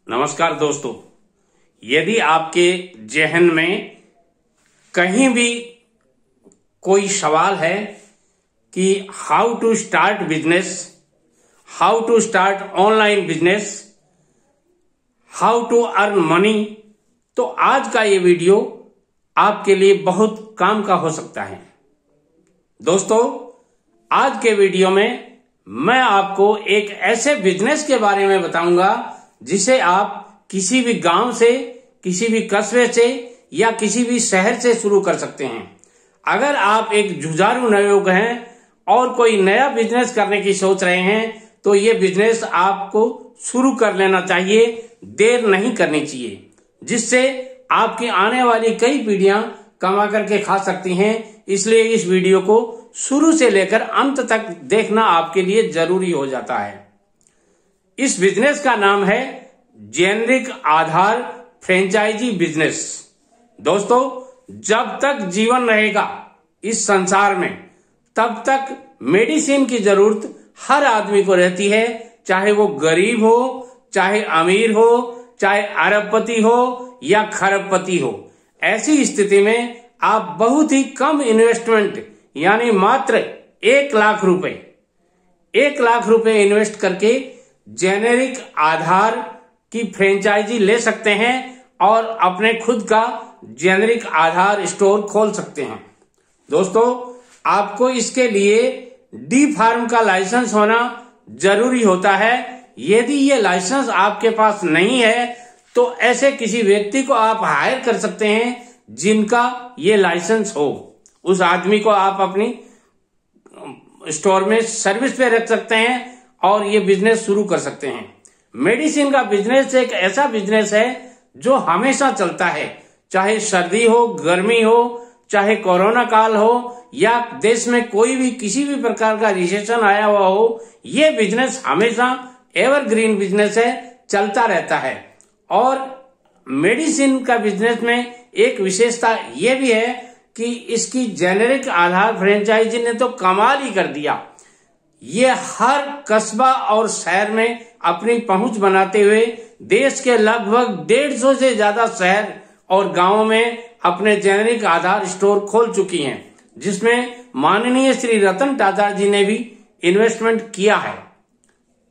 नमस्कार दोस्तों, यदि आपके जहन में कहीं भी कोई सवाल है कि how to start business, how to start online business, how to earn money, तो आज का ये वीडियो आपके लिए बहुत काम का हो सकता है। दोस्तों, आज के वीडियो में मैं आपको एक ऐसे बिजनेस के बारे में बताऊंगा जिसे आप किसी भी गांव से, किसी भी कस्बे से या किसी भी शहर से शुरू कर सकते हैं। अगर आप एक जुझारू नवयुवक हैं और कोई नया बिजनेस करने की सोच रहे हैं तो ये बिजनेस आपको शुरू कर लेना चाहिए, देर नहीं करनी चाहिए, जिससे आपकी आने वाली कई पीढ़ियां कमा करके खा सकती हैं। इसलिए इस वीडियो को शुरू से लेकर अंत तक देखना आपके लिए जरूरी हो जाता है। इस बिजनेस का नाम है जेनेरिक आधार फ्रेंचाइजी बिजनेस। दोस्तों, जब तक जीवन रहेगा इस संसार में तब तक मेडिसिन की जरूरत हर आदमी को रहती है, चाहे वो गरीब हो, चाहे अमीर हो, चाहे अरबपति हो या खरबपति हो। ऐसी स्थिति में आप बहुत ही कम इन्वेस्टमेंट यानी मात्र 1 लाख रुपए इन्वेस्ट करके जेनेरिक आधार की फ्रेंचाइजी ले सकते हैं और अपने खुद का जेनेरिक आधार स्टोर खोल सकते हैं। दोस्तों, आपको इसके लिए डी फार्म का लाइसेंस होना जरूरी होता है। यदि ये लाइसेंस आपके पास नहीं है तो ऐसे किसी व्यक्ति को आप हायर कर सकते हैं जिनका ये लाइसेंस हो। उस आदमी को आप अपनी स्टोर में सर्विस पे रख सकते हैं और ये बिजनेस शुरू कर सकते हैं। मेडिसिन का बिजनेस एक ऐसा बिजनेस है जो हमेशा चलता है, चाहे सर्दी हो, गर्मी हो, चाहे कोरोना काल हो या देश में कोई भी किसी भी प्रकार का रिसेशन आया हुआ हो, ये बिजनेस हमेशा एवरग्रीन बिजनेस है, चलता रहता है। और मेडिसिन का बिजनेस में एक विशेषता ये भी है कि इसकी जेनेरिक आधार फ्रेंचाइजी ने तो कमाल ही कर दिया। ये हर कस्बा और शहर में अपनी पहुंच बनाते हुए देश के लगभग 150 से ज्यादा शहर और गांवों में अपने जेनेरिक आधार स्टोर खोल चुकी हैं, जिसमें माननीय श्री रतन टाटा जी ने भी इन्वेस्टमेंट किया है।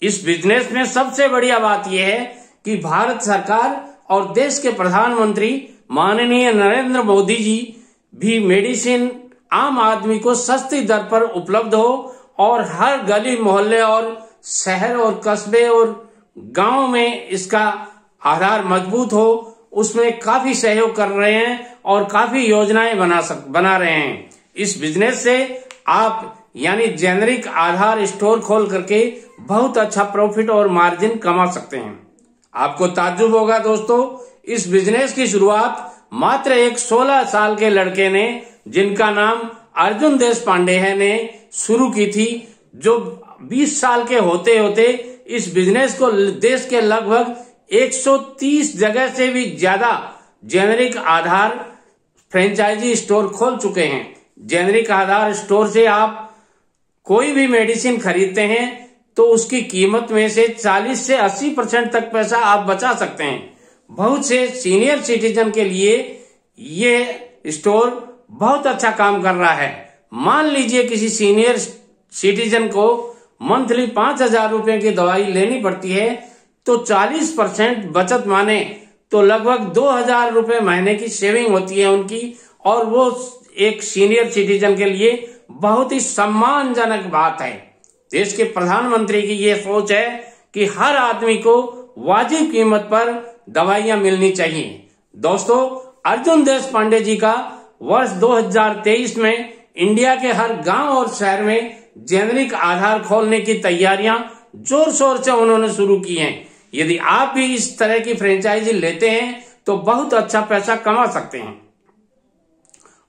इस बिजनेस में सबसे बढ़िया बात यह है कि भारत सरकार और देश के प्रधानमंत्री माननीय नरेंद्र मोदी जी भी मेडिसिन आम आदमी को सस्ती दर पर उपलब्ध हो और हर गली मोहल्ले और शहर और कस्बे और गांव में इसका आधार मजबूत हो, उसमें काफी सहयोग कर रहे हैं और काफी योजनाएं बना रहे हैं। इस बिजनेस से आप यानी जेनेरिक आधार स्टोर खोल करके बहुत अच्छा प्रॉफिट और मार्जिन कमा सकते हैं। आपको ताज्जुब होगा दोस्तों, इस बिजनेस की शुरुआत मात्र एक 16 साल के लड़के ने, जिनका नाम अर्जुन देश पांडे है, ने शुरू की थी, जो 20 साल के होते होते इस बिजनेस को देश के लगभग 130 जगह से भी ज्यादा जेनेरिक आधार फ्रेंचाइजी स्टोर खोल चुके हैं। जेनेरिक आधार स्टोर से आप कोई भी मेडिसिन खरीदते हैं तो उसकी कीमत में से 40 से 80% तक पैसा आप बचा सकते हैं। बहुत से सीनियर सिटीजन के लिए ये स्टोर बहुत अच्छा काम कर रहा है। मान लीजिए किसी सीनियर सिटीजन को मंथली 5,000 रुपए की दवाई लेनी पड़ती है तो 40% बचत माने तो लगभग 2,000 रुपए महीने की सेविंग होती है उनकी, और वो एक सीनियर सिटीजन के लिए बहुत ही सम्मानजनक बात है। देश के प्रधानमंत्री की ये सोच है कि हर आदमी को वाजिब कीमत पर दवाइयां मिलनी चाहिए। दोस्तों, अर्जुन देश पांडे जी का वर्ष 2023 में इंडिया के हर गांव और शहर में जेनेरिक आधार खोलने की तैयारियां जोर शोर से उन्होंने शुरू की हैं। यदि आप भी इस तरह की फ्रेंचाइजी लेते हैं तो बहुत अच्छा पैसा कमा सकते हैं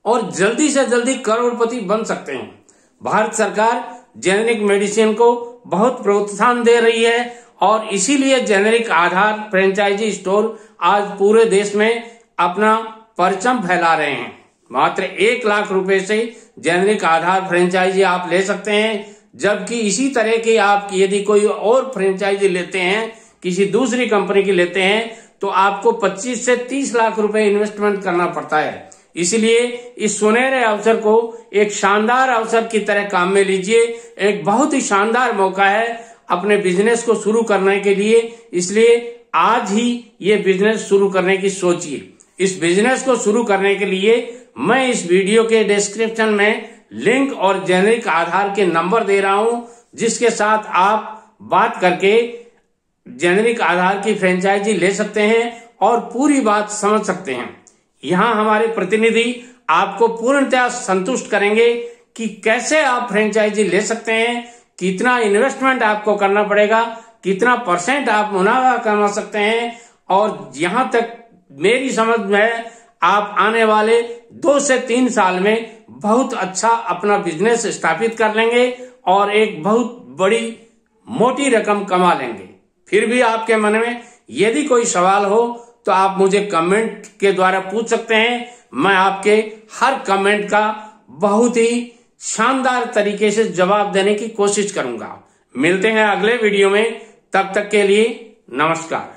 और जल्दी से जल्दी करोड़पति बन सकते हैं। भारत सरकार जेनेरिक मेडिसिन को बहुत प्रोत्साहन दे रही है और इसीलिए जेनेरिक आधार फ्रेंचाइजी स्टोर आज पूरे देश में अपना परचम फैला रहे हैं। मात्र 1 लाख रुपए से जेनेरिक आधार फ्रेंचाइजी आप ले सकते हैं, जबकि इसी तरह की आप यदि कोई और फ्रेंचाइजी लेते हैं किसी दूसरी कंपनी की लेते हैं तो आपको 25 से 30 लाख रुपए इन्वेस्टमेंट करना पड़ता है। इसलिए इस सुनहरे अवसर को एक शानदार अवसर की तरह काम में लीजिए। एक बहुत ही शानदार मौका है अपने बिजनेस को शुरू करने के लिए, इसलिए आज ही ये बिजनेस शुरू करने की सोचिए। इस बिजनेस को शुरू करने के लिए मैं इस वीडियो के डिस्क्रिप्शन में लिंक और जेनेरिक आधार के नंबर दे रहा हूं, जिसके साथ आप बात करके जेनेरिक आधार की फ्रेंचाइजी ले सकते हैं और पूरी बात समझ सकते हैं। यहां हमारे प्रतिनिधि आपको पूर्णतः संतुष्ट करेंगे कि कैसे आप फ्रेंचाइजी ले सकते हैं, कितना इन्वेस्टमेंट आपको करना पड़ेगा, कितना % आप मुनाफा कमा सकते हैं, और यहां तक मेरी समझ में आप आने वाले 2 से 3 साल में बहुत अच्छा अपना बिजनेस स्थापित कर लेंगे और एक बहुत बड़ी मोटी रकम कमा लेंगे। फिर भी आपके मन में यदि कोई सवाल हो तो आप मुझे कमेंट के द्वारा पूछ सकते हैं। मैं आपके हर कमेंट का बहुत ही शानदार तरीके से जवाब देने की कोशिश करूंगा। मिलते हैं अगले वीडियो में, तब तक के लिए नमस्कार।